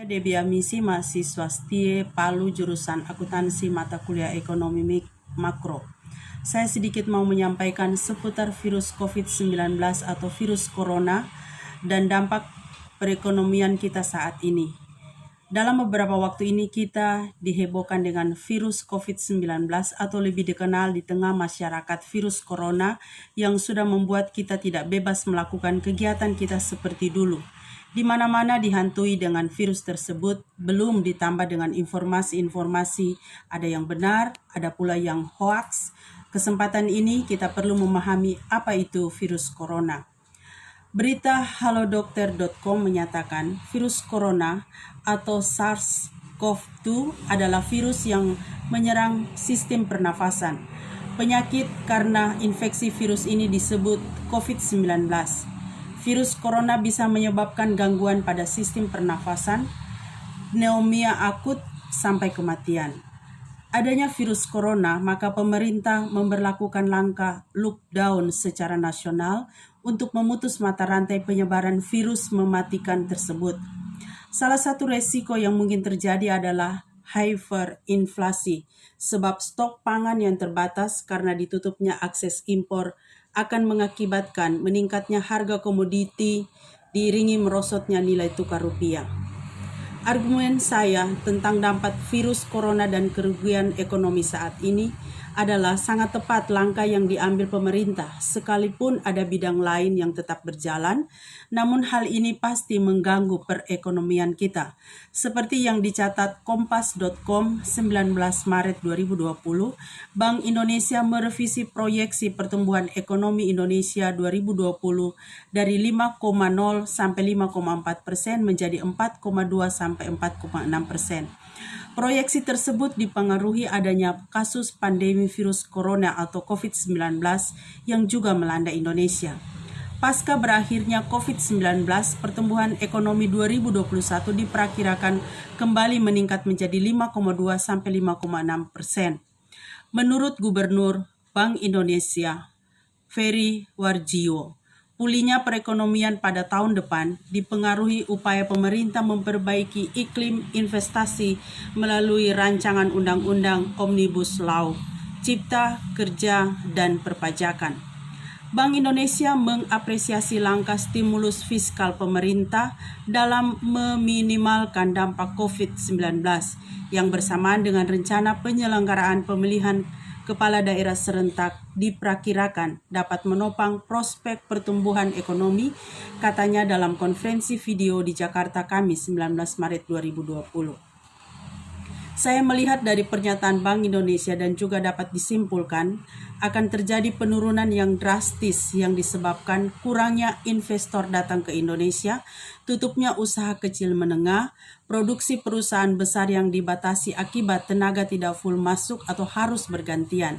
Debia Misi, mahasiswa STIE Palu, jurusan akuntansi mata kuliah ekonomi makro. Saya sedikit mau menyampaikan seputar virus COVID-19 atau virus corona dan dampak perekonomian kita saat ini. Dalam beberapa waktu ini kita dihebohkan dengan virus COVID-19 atau lebih dikenal di tengah masyarakat virus corona yang sudah membuat kita tidak bebas melakukan kegiatan kita seperti dulu. Di mana-mana dihantui dengan virus tersebut, belum ditambah dengan informasi-informasi, ada yang benar, ada pula yang hoaks. Kesempatan ini kita perlu memahami apa itu virus corona. Berita halodokter.com menyatakan virus corona atau SARS-CoV-2 adalah virus yang menyerang sistem pernafasan. Penyakit karena infeksi virus ini disebut COVID-19. Virus corona bisa menyebabkan gangguan pada sistem pernafasan, pneumonia akut, sampai kematian. Adanya virus corona, maka pemerintah memberlakukan langkah lockdown secara nasional untuk memutus mata rantai penyebaran virus mematikan tersebut. Salah satu resiko yang mungkin terjadi adalah hyperinflasi, sebab stok pangan yang terbatas karena ditutupnya akses impor akan mengakibatkan meningkatnya harga komoditi diiringi merosotnya nilai tukar rupiah. Argumen saya tentang dampak virus corona dan kerugian ekonomi saat ini adalah sangat tepat langkah yang diambil pemerintah, sekalipun ada bidang lain yang tetap berjalan, namun hal ini pasti mengganggu perekonomian kita. Seperti yang dicatat Kompas.com 19 Maret 2020, Bank Indonesia merevisi proyeksi pertumbuhan ekonomi Indonesia 2020 dari 5,0 sampai 5,4% menjadi 4,2 sampai 4,6%. Proyeksi tersebut dipengaruhi adanya kasus pandemi virus corona atau COVID-19 yang juga melanda Indonesia. Pasca berakhirnya COVID-19, pertumbuhan ekonomi 2021 diperkirakan kembali meningkat menjadi 5,2 sampai 5,6%. Menurut Gubernur Bank Indonesia, Ferry Warjio, pulihnya perekonomian pada tahun depan dipengaruhi upaya pemerintah memperbaiki iklim investasi melalui rancangan undang-undang Omnibus Law, Cipta Kerja dan Perpajakan. Bank Indonesia mengapresiasi langkah stimulus fiskal pemerintah dalam meminimalkan dampak COVID-19 yang bersamaan dengan rencana penyelenggaraan pemilihan kepala daerah serentak diperkirakan dapat menopang prospek pertumbuhan ekonomi, katanya dalam konferensi video di Jakarta Kamis 19 Maret 2020. Saya melihat dari pernyataan Bank Indonesia dan juga dapat disimpulkan akan terjadi penurunan yang drastis yang disebabkan kurangnya investor datang ke Indonesia, tutupnya usaha kecil menengah, produksi perusahaan besar yang dibatasi akibat tenaga tidak full masuk atau harus bergantian,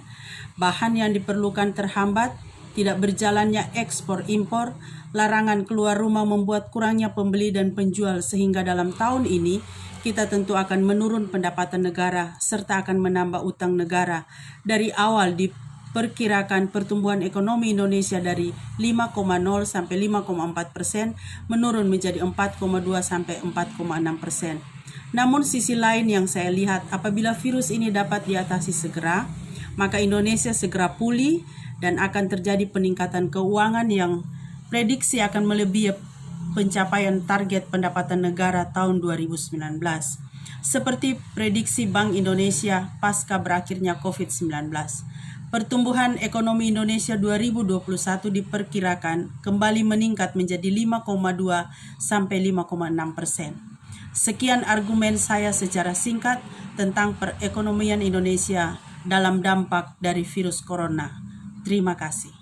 bahan yang diperlukan terhambat, tidak berjalannya ekspor impor, larangan keluar rumah membuat kurangnya pembeli dan penjual sehingga dalam tahun ini kita tentu akan menurun pendapatan negara serta akan menambah utang negara. Dari awal diperkirakan pertumbuhan ekonomi Indonesia dari 5,0 sampai 5,4% menurun menjadi 4,2 sampai 4,6%. Namun sisi lain yang saya lihat, apabila virus ini dapat diatasi segera, maka Indonesia segera pulih dan akan terjadi peningkatan keuangan yang prediksi akan melebihi pencapaian target pendapatan negara tahun 2019. Seperti prediksi Bank Indonesia pasca berakhirnya COVID-19. Pertumbuhan ekonomi Indonesia 2021 diperkirakan kembali meningkat menjadi 5,2 sampai 5,6%. Sekian argumen saya secara singkat tentang perekonomian Indonesia dalam dampak dari virus corona. Terima kasih.